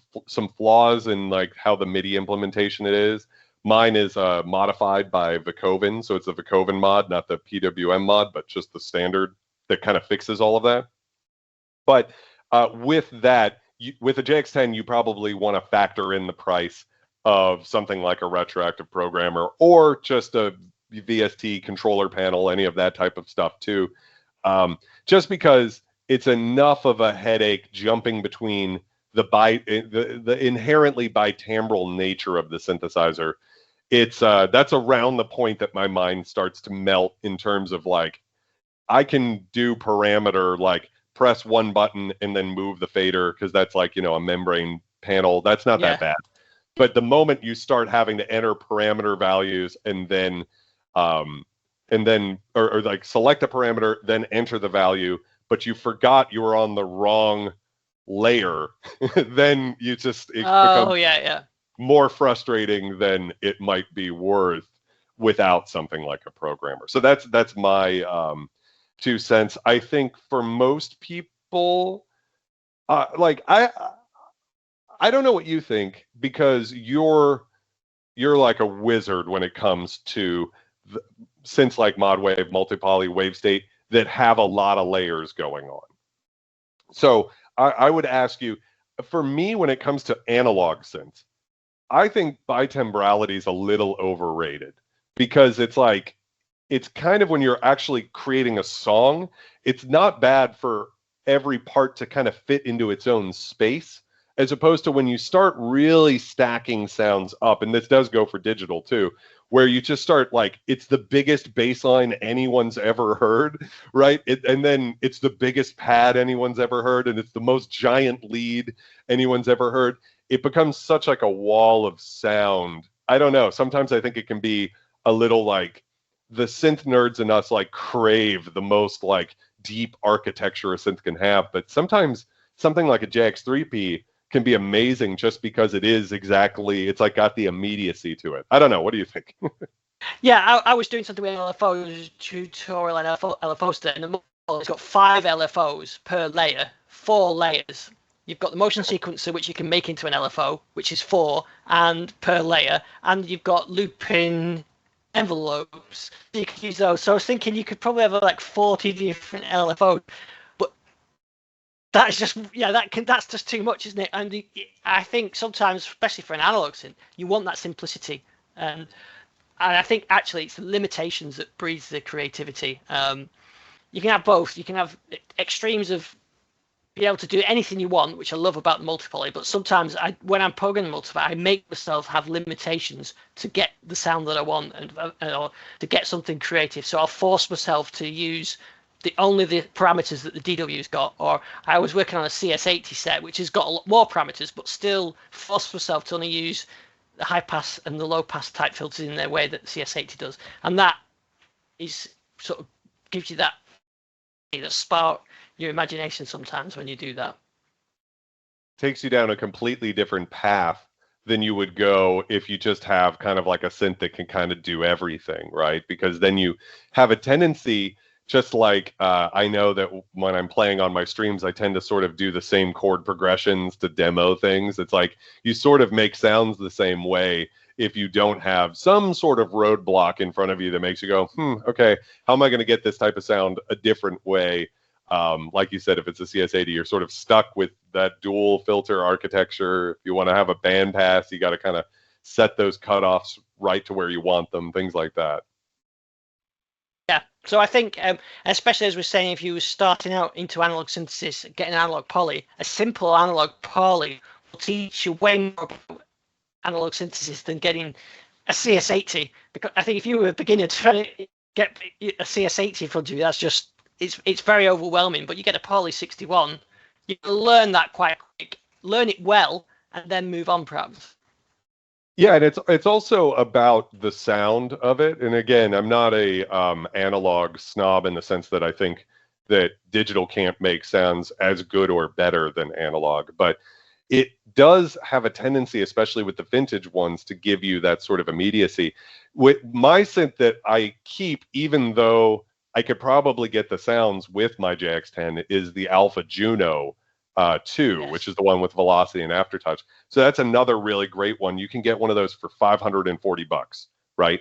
flaws in like how the MIDI implementation it is. Mine is modified by Vicoven, so it's the Vicoven mod, not the PWM mod, but just the standard that kind of fixes all of that. But with that, with a JX10, you probably want to factor in the price of something like a retroactive programmer or just a VST controller panel, any of that type of stuff too. Just because it's enough of a headache jumping between the inherently bitimbral nature of the synthesizer. That's around the point that my mind starts to melt in terms of like, I can do parameter, like press one button and then move the fader, because that's like, a membrane panel. That's not that bad. But the moment you start having to enter parameter values and then or like select a parameter, then enter the value, but you forgot you were on the wrong layer, then it becomes more frustrating than it might be worth without something like a programmer. So that's my 2 cents. I think for most people, I don't know what you think, because you're like a wizard when it comes to synths like Modwave, Multipoly, Wave State that have a lot of layers going on. So I would ask you, for me, when it comes to analog synths, I think bitembrality is a little overrated, because it's kind of when you're actually creating a song, it's not bad for every part to kind of fit into its own space, as opposed to when you start really stacking sounds up, and this does go for digital too, where you just start like, it's the biggest bass line anyone's ever heard, right? And then it's the biggest pad anyone's ever heard, and it's the most giant lead anyone's ever heard. It becomes such like a wall of sound. I don't know. Sometimes I think it can be a little like, the synth nerds in us like crave the most like deep architecture a synth can have, but sometimes something like a JX3P can be amazing just because it's like got the immediacy to it. I don't know. What do you think? Yeah, I was doing something with LFO tutorial and LFO state, and the model has got 5 LFOs per layer, 4 layers. You've got the motion sequencer, which you can make into an LFO, which is 4 and per layer, and you've got looping envelopes. So you could use those. So I was thinking you could probably have like 40 different LFOs. That's just that's just too much, isn't it? And I think sometimes, especially for an analog synth, you want that simplicity, and I think actually it's the limitations that breeds the creativity. You can have both. You can have extremes of be able to do anything you want, which I love about the multipoly. But sometimes, when I'm programming multipoly, I make myself have limitations to get the sound that I want or to get something creative. So I'll force myself to use only the parameters that the DW's got, or I was working on a CS80 set, which has got a lot more parameters, but still force myself to only use the high pass and the low pass type filters in their way that the CS80 does, and that is sort of gives you that spark your imagination sometimes when you do that. Takes you down a completely different path than you would go if you just have kind of like a synth that can kind of do everything, right? Because then you have a tendency. Just like I know that when I'm playing on my streams, I tend to sort of do the same chord progressions to demo things. It's like you sort of make sounds the same way if you don't have some sort of roadblock in front of you that makes you go, okay, how am I going to get this type of sound a different way? Like you said, if it's a CS80, you're sort of stuck with that dual filter architecture. If you want to have a bandpass, you got to kind of set those cutoffs right to where you want them, things like that. Yeah, so I think, especially as we're saying, if you were starting out into analog synthesis, getting analog poly, a simple analog poly will teach you way more about analog synthesis than getting a CS80. Because I think if you were a beginner trying to get a CS80 in front of you, that's just it's very overwhelming. But you get a Poly 61, you can learn that quite quick, learn it well, and then move on perhaps. Yeah, and it's also about the sound of it. And again, I'm not a analog snob in the sense that I think that digital can't make sounds as good or better than analog, but it does have a tendency, especially with the vintage ones, to give you that sort of immediacy. With my synth that I keep, even though I could probably get the sounds with my JX10, is the Alpha Juno 2, Yes. which is the one with velocity and aftertouch. So that's another really great one. You can get one of those for $540, right?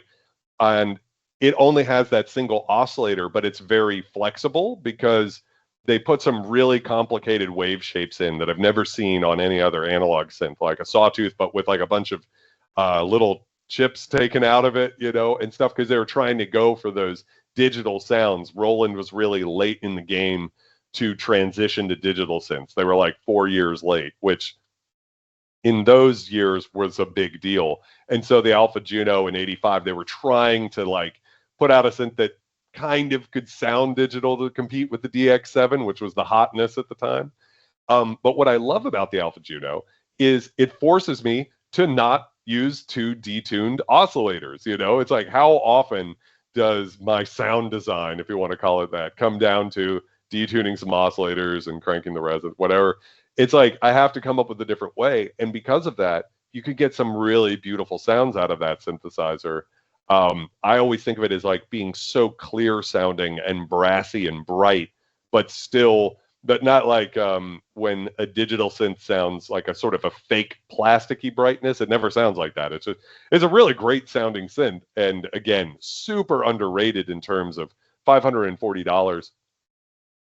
And it only has that single oscillator, but it's very flexible because they put some really complicated wave shapes in that I've never seen on any other analog synth, like a sawtooth, but with like a bunch of little chips taken out of it, and stuff, because they were trying to go for those digital sounds. Roland was really late in the game to transition to digital synths. They were like 4 years late, which in those years was a big deal. And so the Alpha Juno in 85, they were trying to like put out a synth that kind of could sound digital to compete with the DX7, which was the hotness at the time. But what I love about the Alpha Juno is it forces me to not use two detuned oscillators. It's like, how often does my sound design, if you want to call it that, come down to detuning some oscillators and cranking the resonance, whatever? It's like I have to come up with a different way. And because of that, you could get some really beautiful sounds out of that synthesizer. I always think of it as like being so clear sounding and brassy and bright, but not like when a digital synth sounds like a sort of a fake plasticky brightness. It never sounds like that. It's a really great sounding synth. And again, super underrated in terms of $540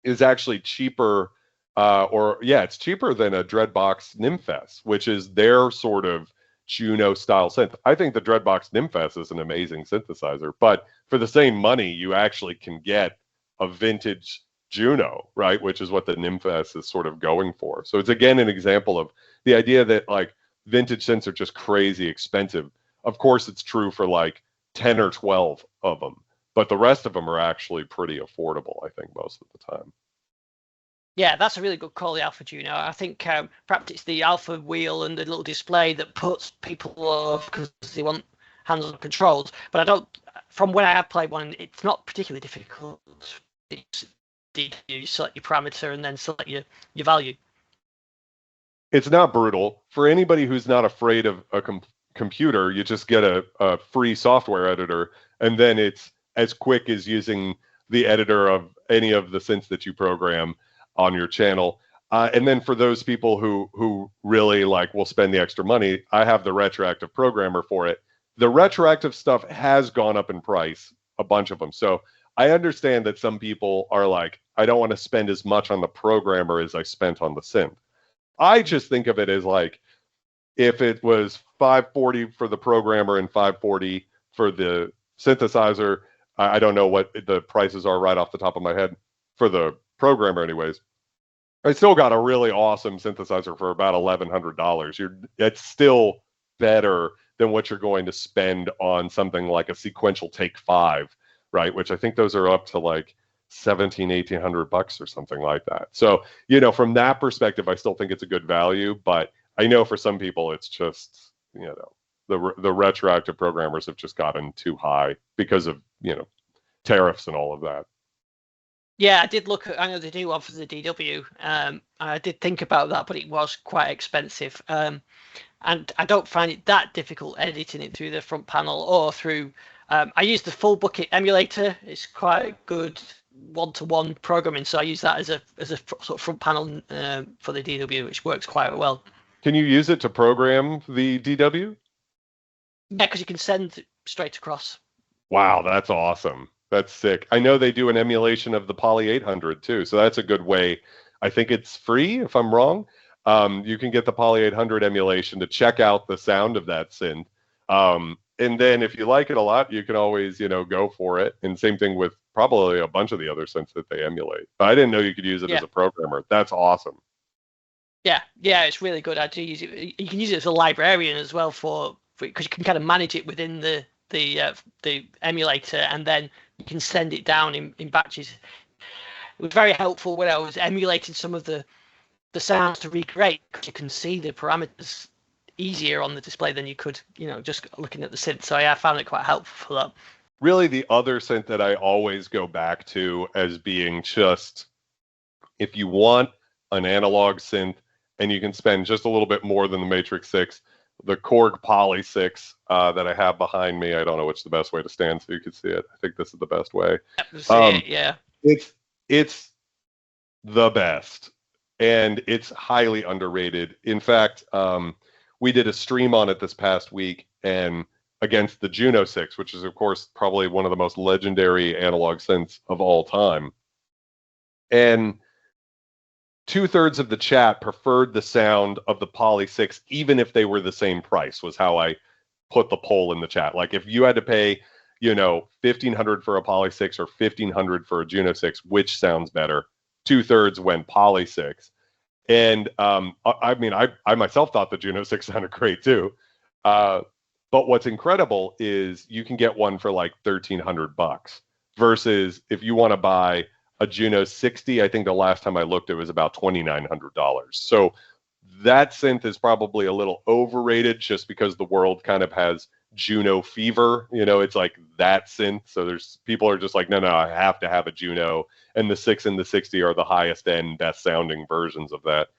is actually cheaper. It's cheaper than a Dreadbox Nymphs, which is their sort of Juno style synth. I think the Dreadbox Nymphs is an amazing synthesizer, but for the same money, you actually can get a vintage Juno, right? Which is what the Nymphs is sort of going for. So it's again an example of the idea that like vintage synths are just crazy expensive. Of course, it's true for like 10 or 12 of them, but the rest of them are actually pretty affordable, I think, most of the time. Yeah, that's a really good call, the Alpha Juno. I think perhaps it's the Alpha wheel and the little display that puts people off because they want hands-on controls. But I don't. From when I have played one, it's not particularly difficult. You select your parameter and then select your value. It's not brutal. For anybody who's not afraid of a computer, you just get a free software editor, and then it's as quick as using the editor of any of the synths that you program on your channel. And then for those people who really like will spend the extra money, I have the Retroactive programmer for it. The Retroactive stuff has gone up in price, a bunch of them. So I understand that some people are like, I don't want to spend as much on the programmer as I spent on the synth. I just think of it as like, if it was $540 for the programmer and $540 for the synthesizer, I don't know what the prices are right off the top of my head for the programmer anyways. I still got a really awesome synthesizer for about $1,100. It's still better than what you're going to spend on something like a sequential Take 5, right? Which I think those are up to like $1,800 or something like that. So, from that perspective, I still think it's a good value, but I know for some people it's just, the retroactive programmers have just gotten too high because of, tariffs and all of that. Yeah, I did look at, I know they do offer the DW. I did think about that, but it was quite expensive. And I don't find it that difficult editing it through the front panel or through, I use the full bucket emulator. It's quite good one-to-one programming. So I use that as a sort of front panel for the DW, which works quite well. Can you use it to program the DW? Yeah, because you can send straight across. Wow, that's awesome. That's sick. I know they do an emulation of the Poly-800 too, so that's a good way. I think it's free, if I'm wrong. You can get the Poly-800 emulation to check out the sound of that synth. And then if you like it a lot, you can always, go for it. And same thing with probably a bunch of the other synths that they emulate. But I didn't know you could use it as a programmer. That's awesome. Yeah, it's really good. I do use it. You can use it as a librarian as well because you can kind of manage it within the emulator, and then you can send it down in batches. It was very helpful when I was emulating some of the sounds to recreate, because you can see the parameters easier on the display than you could, just looking at the synth. So yeah, I found it quite helpful for that. Really, the other synth that I always go back to as being just, if you want an analog synth and you can spend just a little bit more than the Matrix 6, the Korg Poly-6 that I have behind me. I don't know which is the best way to stand so you can see it. I think this is the best way. Yeah. It's the best, and it's highly underrated. In fact, we did a stream on it this past week, and against the Juno 6, which is, of course, probably one of the most legendary analog synths of all time. And 2/3 of the chat preferred the sound of the Poly 6, even if they were the same price, was how I put the poll in the chat. Like, if you had to pay, $1,500 for a Poly 6 or $1,500 for a Juno 6, which sounds better? 2/3 went Poly 6. And I myself thought the Juno 6 sounded great too. But what's incredible is you can get one for like $1,300 versus if you want to buy a Juno 60, I think the last time I looked, it was about $2,900. So that synth is probably a little overrated just because the world kind of has Juno fever. It's like that synth. So there's people are just like, no, I have to have a Juno. And the 6 and the 60 are the highest end, best sounding versions of that.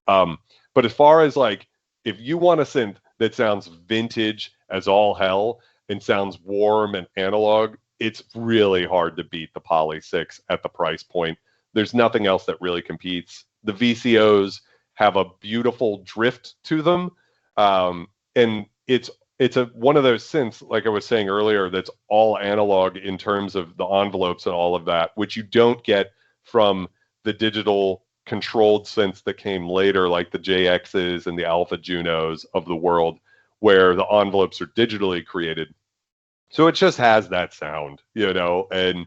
But as far as like, if you want a synth that sounds vintage as all hell and sounds warm and analog, it's really hard to beat the Poly 6 at the price point. There's nothing else that really competes. The VCOs have a beautiful drift to them. And it's one of those synths, like I was saying earlier, that's all analog in terms of the envelopes and all of that, which you don't get from the digital controlled synths that came later, like the JXs and the Alpha Junos of the world, where the envelopes are digitally created. So it just has that sound, and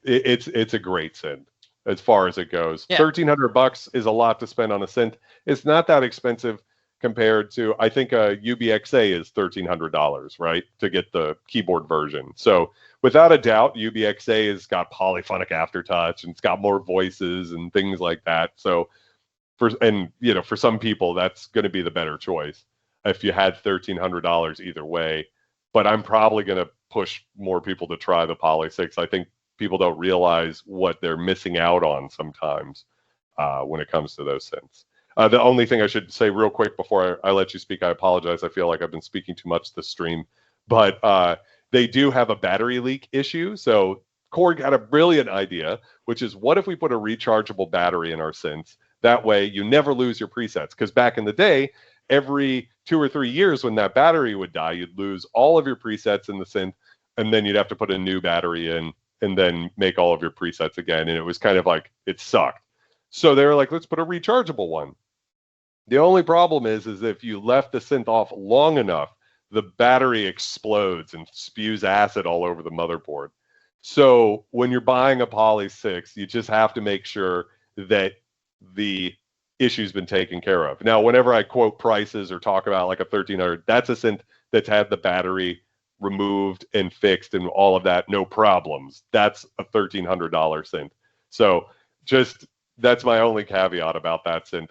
it's a great synth as far as it goes. Yeah. $1,300 is a lot to spend on a synth. It's not that expensive compared to, I think a UBXA is $1,300, right, to get the keyboard version. So without a doubt, UBXA has got polyphonic aftertouch and it's got more voices and things like that. So for some people, that's going to be the better choice if you had $1,300 either way. But I'm probably going to push more people to try the Poly 6. I think people don't realize what they're missing out on sometimes when it comes to those synths. The only thing I should say real quick before I let you speak, I apologize. I feel like I've been speaking too much this stream. But they do have a battery leak issue. So Korg had a brilliant idea, which is, what if we put a rechargeable battery in our synths? That way you never lose your presets. Because back in the day, every 2 or 3 years when that battery would die, you'd lose all of your presets in the synth, and then you'd have to put a new battery in and then make all of your presets again. And it was kind of like, it sucked. So they were like, let's put a rechargeable one. The only problem is if you left the synth off long enough, the battery explodes and spews acid all over the motherboard. So when you're buying a Poly 6, you just have to make sure that the issue's been taken care of. Now, whenever I quote prices or talk about like a 1,300, that's a synth that's had the battery removed and fixed and all of that, no problems. That's a $1,300 synth. So just, that's my only caveat about that synth.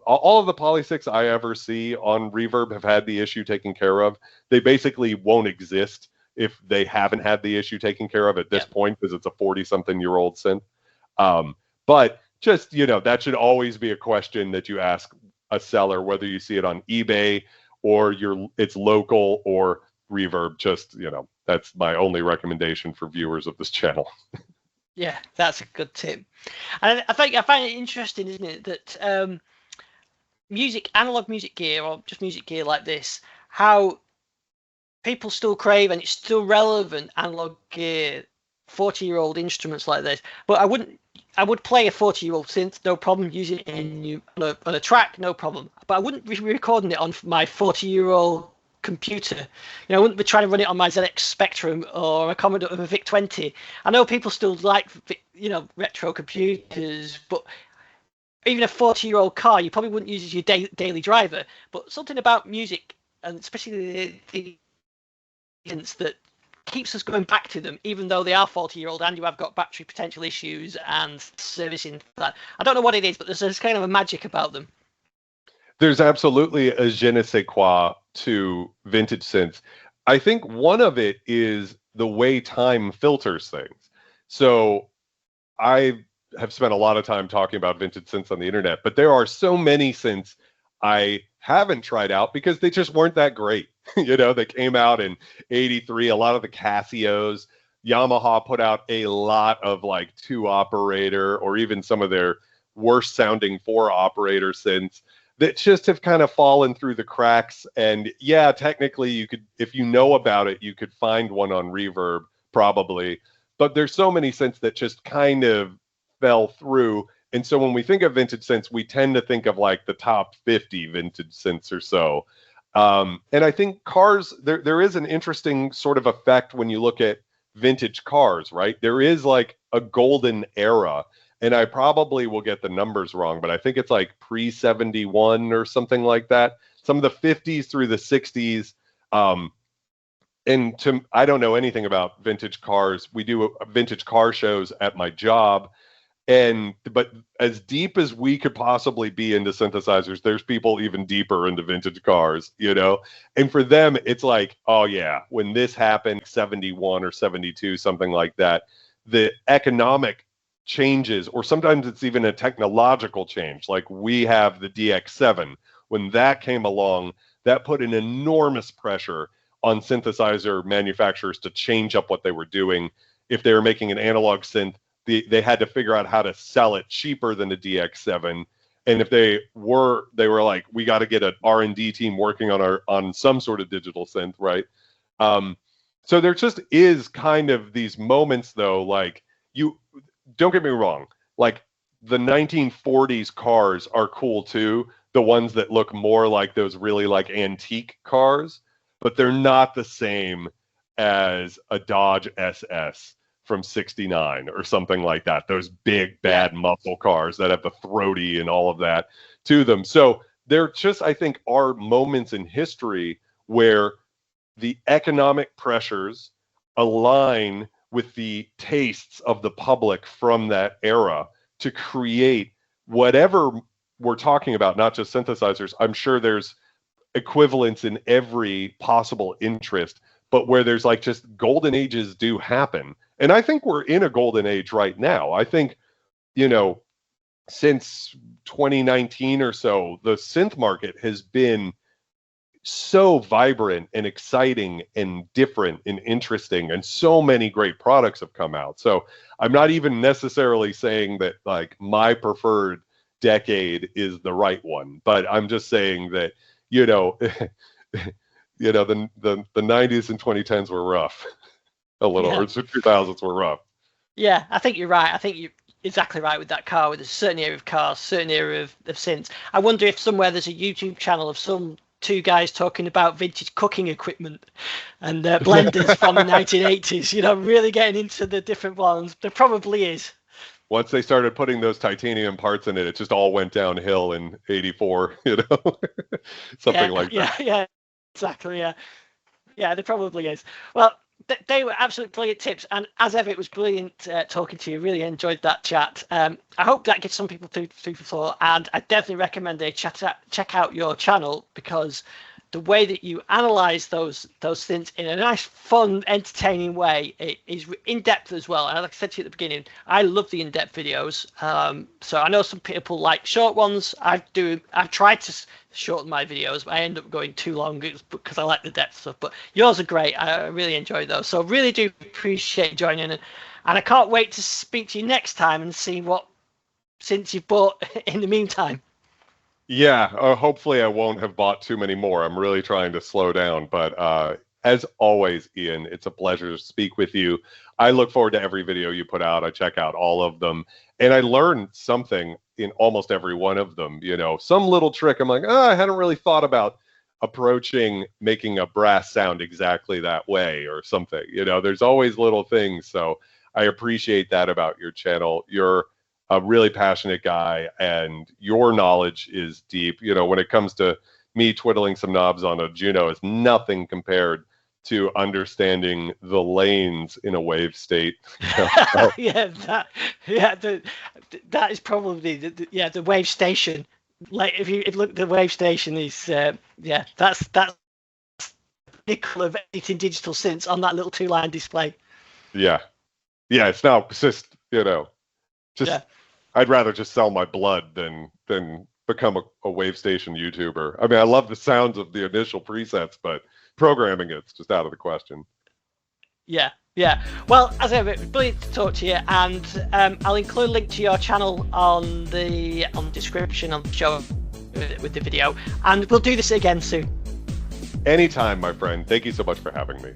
All of the Poly 6 I ever see on Reverb have had the issue taken care of. They basically won't exist if they haven't had the issue taken care of at this point, because it's a 40-something-year-old synth. But just, that should always be a question that you ask a seller, whether you see it on eBay or it's local or Reverb. Just, that's my only recommendation for viewers of this channel. Yeah, that's a good tip. And I find it interesting, isn't it, that analog music gear, or just music gear like this, how people still crave, and it's still relevant, analog gear, 40-year-old instruments like this. But I would play a 40-year-old synth, no problem, using it on a track, no problem. But I wouldn't be recording it on my 40-year-old computer. I wouldn't be trying to run it on my ZX Spectrum or a Commodore or a VIC-20. I know people still like, retro computers, but even a 40-year-old car, you probably wouldn't use as your daily driver. But something about music, and especially the that keeps us going back to them, even though they are 40-year-old and you have got battery potential issues and servicing that. I don't know what it is, but there's kind of a magic about them. There's absolutely a je ne sais quoi to vintage synths. I think one of it is the way time filters things. So I have spent a lot of time talking about vintage synths on the internet, but there are so many synths I haven't tried out because they just weren't that great. They came out in 83, a lot of the Casios. Yamaha put out a lot of like 2-operator or even some of their worst sounding 4-operator synths that just have kind of fallen through the cracks. And yeah, technically you could, if you know about it, you could find one on Reverb probably, but there's so many synths that just kind of fell through. And so when we think of vintage synths, we tend to think of like the top 50 vintage synths or so. And I think cars, there is an interesting sort of effect when you look at vintage cars, right? There is like a golden era, and I probably will get the numbers wrong, but I think it's like pre-71 or something like that. Some of the 50s through the 60s. I don't know anything about vintage cars. We do vintage car shows at my job. But as deep as we could possibly be into synthesizers, there's people even deeper into vintage cars, and for them, it's like, oh yeah, when this happened, 71 or 72, something like that, the economic changes, or sometimes it's even a technological change. Like we have the DX7, when that came along, that put an enormous pressure on synthesizer manufacturers to change up what they were doing. If they were making an analog synth, they had to figure out how to sell it cheaper than the DX7. And if they were like, we got to get an R&D team working on some sort of digital synth, right? So there just is kind of these moments, though, like, you don't get me wrong, like the 1940s cars are cool too, the ones that look more like those really like antique cars, but they're not the same as a Dodge SS from 69 or something like that. Those big bad muscle cars that have the throaty and all of that to them. So there just, I think, are moments in history where the economic pressures align with the tastes of the public from that era to create whatever we're talking about, not just synthesizers. I'm sure there's equivalents in every possible interest, but where there's like just golden ages do happen. And I think we're in a golden age right now. I think, since 2019 or so, the synth market has been so vibrant and exciting and different and interesting, and so many great products have come out. So I'm not even necessarily saying that like my preferred decade is the right one, but I'm just saying that, the 90s and 2010s were rough a little, or the 2000s were rough. Yeah, I think you're right. I think you're exactly right with that car, with a certain era of cars, certain era of synths. I wonder if somewhere there's a YouTube channel of some two guys talking about vintage cooking equipment and blenders from the 1980s, really getting into the different ones. There probably is. Once they started putting those titanium parts in it, it just all went downhill in 84, something like that. Yeah, exactly, yeah. Yeah, there probably is. Well, they were absolute brilliant tips, and as ever, it was brilliant talking to you. Really enjoyed that chat. I hope that gets some people through for thought, and I definitely recommend they check out your channel, because the way that you analyze those synths in a nice, fun, entertaining way is in depth as well. And like I said to you at the beginning, I love the in-depth videos. So I know some people like short ones. I've tried to shorten my videos, but I end up going too long because I like the depth stuff. But yours are great. I really enjoy those. So really do appreciate joining, and I can't wait to speak to you next time and see what synths you've bought in the meantime. Yeah, hopefully I won't have bought too many more. I'm really trying to slow down. But as always, Ian, it's a pleasure to speak with you. I look forward to every video you put out. I check out all of them. And I learned something in almost every one of them. You know, some little trick. I'm like, oh, I hadn't really thought about approaching making a brass sound exactly that way or something. You know, there's always little things. So I appreciate that about your channel. You're a really passionate guy, and your knowledge is deep. You know, when it comes to me twiddling some knobs on a Juno, it's nothing compared to understanding the lanes in a wave state. That is probably the wave station. Like if you look at the wave station is that's pinnacle of editing digital synths on that little 2-line display. Yeah, it's now just I'd rather just sell my blood than become a wave station YouTuber. I mean, I love the sounds of the initial presets, but programming it's just out of the question. Yeah. Well, as ever, brilliant to talk to you, and I'll include a link to your channel on the description on the show with the video, and we'll do this again soon. Anytime, my friend. Thank you so much for having me.